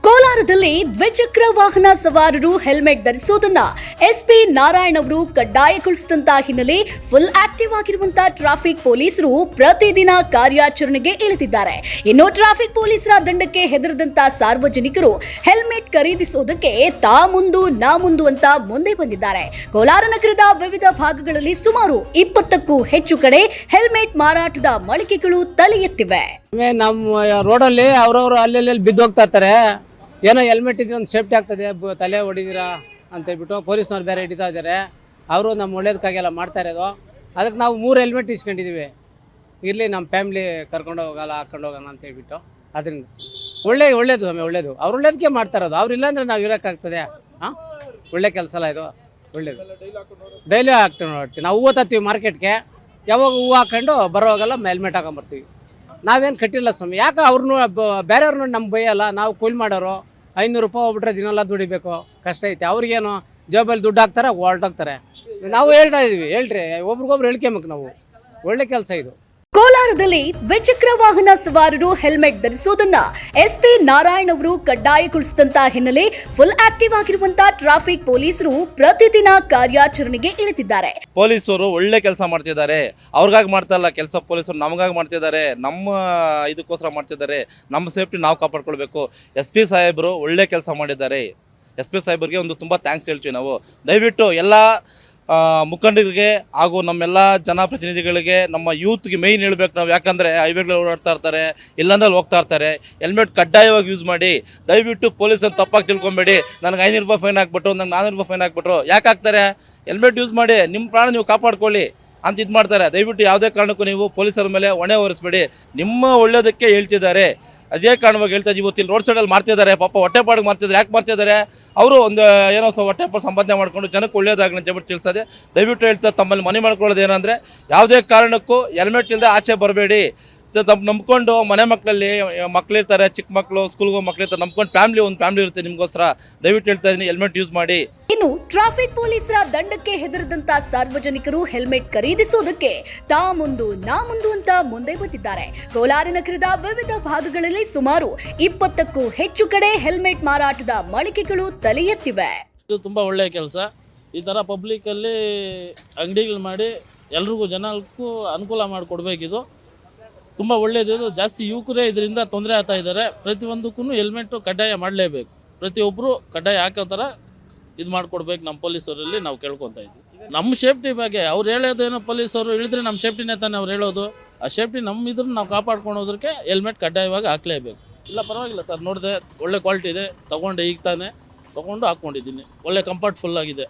ಕೋಲಾರದಲ್ಲಿ ದ್ವಿಚಕ್ರ ವಾಹನ ಸವಾರರು ಹೆಲ್ಮೆಟ್ ಧರಿಸುವುದನ್ನ ಎಸ್ಪಿ ನಾರಾಯಣ್ ಅವರು ಕಡ್ಡಾಯಗೊಳಿಸಿದಂತ ಹಿನ್ನೆಲೆ ಫುಲ್ ಆಕ್ಟಿವ್ ಆಗಿರುವಂತಹ ಟ್ರಾಫಿಕ್ ಪೊಲೀಸರು ಪ್ರತಿದಿನ ಕಾರ್ಯಾಚರಣೆಗೆ ಇಳಿದಿದ್ದಾರೆ. ಇನ್ನು ಟ್ರಾಫಿಕ್ ಪೊಲೀಸರ ದಂಡಕ್ಕೆ ಹೆದರದಂತ ಸಾರ್ವಜನಿಕರು ಹೆಲ್ಮೆಟ್ ಖರೀದಿಸುವುದಕ್ಕೆ ತಾ ಮುಂದು ನಾ ಮುಂದು ಅಂತ ಮುಂದೆ ಬಂದಿದ್ದಾರೆ. ಕೋಲಾರ ನಗರದ ವಿವಿಧ ಭಾಗಗಳಲ್ಲಿ ಸುಮಾರು 20ಕ್ಕೂ ಹೆಚ್ಚು ಕಡೆ ಹೆಲ್ಮೆಟ್ ಮಾರಾಟದ ಮಳಿಗೆಗಳು ತಲೆ ಎತ್ತಿವೆ. ನಮ್ಮ ರೋಡಲ್ಲಿ ಅವ್ರವ್ರು ಅಲ್ಲಿ ಬಿದ್ದು ಹೋಗ್ತಾ ಇರ್ತಾರೆ. ಏನೋ ಹೆಲ್ಮೆಟ್ ಇದ್ರೆ ಒಂದು ಸೇಫ್ಟಿ ಆಗ್ತದೆ, ತಲೆ ಹೊಡಿದಿರಾ ಅಂತ ಹೇಳ್ಬಿಟ್ಟು ಪೊಲೀಸ್ನವ್ರು ಬೇರೆ ಹಿಡಿತಾ ಇದ್ದಾರೆ. ಅವರು ನಮ್ಮ ಒಳ್ಳೇದಕ್ಕಾಗೆಲ್ಲ ಮಾಡ್ತಾ ಇರೋದು. ಅದಕ್ಕೆ ನಾವು 3 ಹೆಲ್ಮೆಟ್ ಇಸ್ಕೊಂಡಿದ್ದೀವಿ. ಇರಲಿ ನಮ್ಮ ಫ್ಯಾಮ್ಲಿ ಕರ್ಕೊಂಡು ಹೋಗಲ್ಲ, ಹಾಕೊಂಡು ಹೋಗೋಣ ಅಂತ ಹೇಳ್ಬಿಟ್ಟು. ಅದರಿಂದ ಒಳ್ಳೇದು ಒಳ್ಳೇದು ಅವ್ರು ಒಳ್ಳೇದಕ್ಕೆ ಮಾಡ್ತಾ ಇರೋದು. ಅವ್ರು ಇಲ್ಲಾಂದ್ರೆ ನಾವು ಇರೋಕ್ಕಾಗ್ತದೆ? ಹಾಂ, ಒಳ್ಳೆ ಕೆಲಸ ಅಲ್ಲ ಇದು, ಒಳ್ಳೇದು. ಡೈಲಿ ಹಾಕ್ಕೊಂಡು ನೋಡ್ತೀವಿ ನಾವು. ಹೂವು ತತ್ತೀವಿ ಮಾರ್ಕೆಟ್ಗೆ, ಯಾವಾಗ ಹೂವು ಹಾಕೊಂಡು ಬರೋವಾಗೆಲ್ಲ ಹೆಲ್ಮೆಟ್ ಹಾಕೊಂಬರ್ತೀವಿ. ನಾವೇನು ಕಟ್ಟಿಲ್ಲ ಸ್ವಾಮಿ. ಯಾಕೆ ಅವ್ರನ್ನೂ ಬೇರೆಯವ್ರನ್ನ ನಮ್ಗೆ ಬೈಯಲ್ಲ. ನಾವು ಕೂಲಿ ಮಾಡೋರು, 500 ರೂಪಾಯಿ ಹೋಗ್ಬಿಟ್ರೆ ದಿನೆಲ್ಲ ದುಡಿಬೇಕು, ಕಷ್ಟ ಐತೆ. ಅವ್ರಿಗೇನು ಜೋಬಲ್ಲಿ ದುಡ್ಡು ಹಾಕ್ತಾರೆ, ಹೊರಟೋಗ್ತಾರೆ. ನಾವು ಹೇಳ್ತಾ ಇದೀವಿ, ಹೇಳ್ರಿ, ಒಬ್ರಿಗೊಬ್ರು ಹೇಳ್ಕೊಬೇಕು ನಾವು. ಒಳ್ಳೆ ಕೆಲಸ ಇದು. ಕೋಲಾರದಲ್ಲಿ ದ್ವಿಚಕ್ರ ವಾಹನ ಸವಾರರು ಹೆಲ್ಮೆಟ್ ಧರಿಸುವುದನ್ನ ಎಸ್ಪಿ ನಾರಾಯಣ್ ಅವರು ಕಡ್ಡಾಯಗೊಳಿಸಿದಂತ ಹಿನ್ನೆಲೆ ಫುಲ್ ಆಕ್ಟಿವ್ ಆಗಿರುವಂತಹ ಟ್ರಾಫಿಕ್ ಪೊಲೀಸರು ಪ್ರತಿದಿನ ಕಾರ್ಯಾಚರಣೆಗೆ ಇಳಿದಿದ್ದಾರೆ. ಪೊಲೀಸರು ಒಳ್ಳೆ ಕೆಲಸ ಮಾಡ್ತಿದ್ದಾರೆ. ಅವ್ರಿಗಾಗಿ ಮಾಡ್ತಾ ಇಲ್ಲ ಕೆಲಸ, ಪೊಲೀಸರು ನಮಗಾಗಿ ಮಾಡ್ತಿದ್ದಾರೆ. ನಮ್ಮ ಇದಕ್ಕೋಸ್ಕರ ಮಾಡ್ತಿದ್ದಾರೆ. ನಮ್ಮ ಸೇಫ್ಟಿ ನಾವು ಕಾಪಾಡ್ಕೊಳ್ಬೇಕು. SP ಸಾಹೇಬರು ಒಳ್ಳೆ ಕೆಲಸ ಮಾಡಿದ್ದಾರೆ. SP ಸಾಹೇಬರಿಗೆ ಒಂದು ತುಂಬ ಥ್ಯಾಂಕ್ಸ್ ಹೇಳ್ತೀವಿ ನಾವು. ದಯವಿಟ್ಟು ಎಲ್ಲ ಮುಖಂಡರಿಗೆ ಹಾಗೂ ನಮ್ಮೆಲ್ಲ ಜನಪ್ರತಿನಿಧಿಗಳಿಗೆ, ನಮ್ಮ ಯೂತ್ಗೆ ಮೇಯ್ನ್ ಹೇಳ್ಬೇಕು ನಾವು. ಯಾಕಂದರೆ ಹೈವೇಗಳು ಓಡಾಡ್ತಾ ಇರ್ತಾರೆ, ಇಲ್ಲಾಂದ್ರೆ ಹೋಗ್ತಾ ಇರ್ತಾರೆ. ಹೆಲ್ಮೆಟ್ ಕಡ್ಡಾಯವಾಗಿ ಯೂಸ್ ಮಾಡಿ. ದಯವಿಟ್ಟು ಪೊಲೀಸನ್ನು ತಪ್ಪಾಗಿ ತಿಳ್ಕೊಬೇಡಿ. ನನಗೆ 500 ರೂಪಾಯಿ ಫೈನ್ ಹಾಕ್ಬಿಟ್ರು, ನನಗೆ 400 ರೂಪಾಯಿ ಫೈನ್ ಹಾಕ್ಬಿಟ್ರು. ಯಾಕೆ ಹಾಕ್ತಾರೆ? ಹೆಲ್ಮೆಟ್ ಯೂಸ್ ಮಾಡಿ, ನಿಮ್ಮ ಪ್ರಾಣ ನೀವು ಕಾಪಾಡ್ಕೊಳ್ಳಿ ಅಂತ ಇದು ಮಾಡ್ತಾರೆ. ದಯವಿಟ್ಟು ಯಾವುದೇ ಕಾರಣಕ್ಕೂ ನೀವು ಪೊಲೀಸರ ಮೇಲೆ ಹೊಣೆ ಹೊರಿಸಬೇಡಿ. ನಿಮ್ಮ ಒಳ್ಳೆಯದಕ್ಕೆ ಹೇಳ್ತಿದ್ದಾರೆ. ಅದೇ ಕಾರಣವಾಗಿ ಹೇಳ್ತಾ ಇದ್ದೀವಿ. ಇವತ್ತು ಇಲ್ಲಿ ರೋಡ್ ಸೈಡಲ್ಲಿ ಮಾಡ್ತಿದ್ದಾರೆ, ಪಾಪ ಹೊಟ್ಟೆಪಾಡಿಗೆ ಮಾಡ್ತಿದ್ದಾರೆ. ಯಾಕೆ ಮಾಡ್ತಿದ್ದಾರೆ? ಅವರು ಒಂದು ಏನೋ ಹೊಟ್ಟೆಪಾಡು ಸಂಪಾದನೆ ಮಾಡಿಕೊಂಡು ಜನಕ್ಕೆ ಒಳ್ಳೇದಾಗಲಿ ಅಂತ ಹೇಳ್ಬಿಟ್ಟು ತಿಳಿಸೋದೆ. ದಯವಿಟ್ಟು ಹೇಳ್ತಾ ತಮ್ಮಲ್ಲಿ ಮನೆ ಮಾಡ್ಕೊಳ್ಳೋದು ಏನಂದರೆ, ಯಾವುದೇ ಕಾರಣಕ್ಕೂ ಹೆಲ್ಮೆಟ್ ಇಲ್ಲದೆ ಆಚೆ ಬರಬೇಡಿ. ನಂಬ್ಕೊಂಡು ಮನೆ ಮಕ್ಕಳಲ್ಲಿ ಮಕ್ಕಳಿರ್ತಾರೆ, ಚಿಕ್ಕ ಮಕ್ಕಳು, ಸ್ಕೂಲ್ಗೆ ಹೋಗೋ ಮಕ್ಕಳಿರ್ತಾರೆ, ನಂಬ್ಕೊಂಡು ಒಂದು ಫ್ಯಾಮಿಲಿ ಇರುತ್ತೆ ನಿಮಗೋಸ್ಕರ. ದಯವಿಟ್ಟು ಹೇಳ್ತಾ ಇದ್ದೀನಿ, ಹೆಲ್ಮೆಟ್ ಯೂಸ್ ಮಾಡಿ. ಇನ್ನು ಟ್ರಾಫಿಕ್ ಪೊಲೀಸರ ದಂಡಕ್ಕೆ ಹೆದರದಂತ ಸಾರ್ವಜನಿಕರು ಹೆಲ್ಮೆಟ್ ಖರೀದಿಸುವುದಕ್ಕೆ ತಾ ಮುಂದು ನಾ ಮುಂದು ಅಂತ ಮುಂದೆ ಬಂದಿದ್ದಾರೆ. ಕೋಲಾರ ನಗರದ ವಿವಿಧ ಭಾಗಗಳಲ್ಲಿ ಸುಮಾರು 20ಕ್ಕೂ ಹೆಚ್ಚು ಕಡೆ ಹೆಲ್ಮೆಟ್ ಮಾರಾಟದ ಮಳಿಗೆಗಳು ತಲೆ ಎತ್ತಿವೆ. ಇದು ತುಂಬ ಒಳ್ಳೆಯ ಕೆಲಸ. ಈ ಥರ ಪಬ್ಲಿಕ್ಕಲ್ಲಿ ಅಂಗಡಿಗಳು ಮಾಡಿ ಎಲ್ರಿಗೂ ಜನಕ್ಕೂ ಅನುಕೂಲ ಮಾಡಿಕೊಡ್ಬೇಕಿದು. ತುಂಬ ಒಳ್ಳೆಯದು. ಜಾಸ್ತಿ ಯುವಕರೇ ಇದರಿಂದ ತೊಂದರೆ ಆಗ್ತಾ ಇದ್ದಾರೆ. ಪ್ರತಿಯೊಂದಕ್ಕೂ ಹೆಲ್ಮೆಟ್ಟು ಕಡ್ಡಾಯ ಮಾಡಲೇಬೇಕು. ಪ್ರತಿಯೊಬ್ಬರು ಕಡ್ಡಾಯ ಹಾಕೋ ಥರ ಇದು ಮಾಡಿಕೊಡ್ಬೇಕು. ನಮ್ಮ ಪೊಲೀಸರಲ್ಲಿ ನಾವು ಕೇಳ್ಕೊತಾ ಇದ್ವಿ. ನಮ್ಮ ಸೇಫ್ಟಿ ಬಗ್ಗೆ ಅವ್ರು ಹೇಳೋದೇನೋ, ಪೊಲೀಸವರು ಹೇಳಿದ್ರೆ ನಮ್ಮ ಸೇಫ್ಟಿನೇ ತಾನೇ ಅವ್ರು ಹೇಳೋದು. ಆ ಸೇಫ್ಟಿ ನಮ್ಮ ಇದ್ರೂ ನಾವು ಕಾಪಾಡ್ಕೊಳೋದಕ್ಕೆ ಹೆಲ್ಮೆಟ್ ಕಡ್ಡಾಯವಾಗಿ ಹಾಕಲೇಬೇಕು. ಇಲ್ಲ ಪರವಾಗಿಲ್ಲ ಸರ್, ನೋಡಿದೆ ಒಳ್ಳೆ ಕ್ವಾಲಿಟಿ ಇದೆ, ತೊಗೊಂಡೆ ಈಗ ತಾನೇ ತೊಗೊಂಡು ಹಾಕ್ಕೊಂಡಿದ್ದೀನಿ. ಒಳ್ಳೆ ಕಂಫರ್ಟ್ಫುಲ್ ಆಗಿದೆ.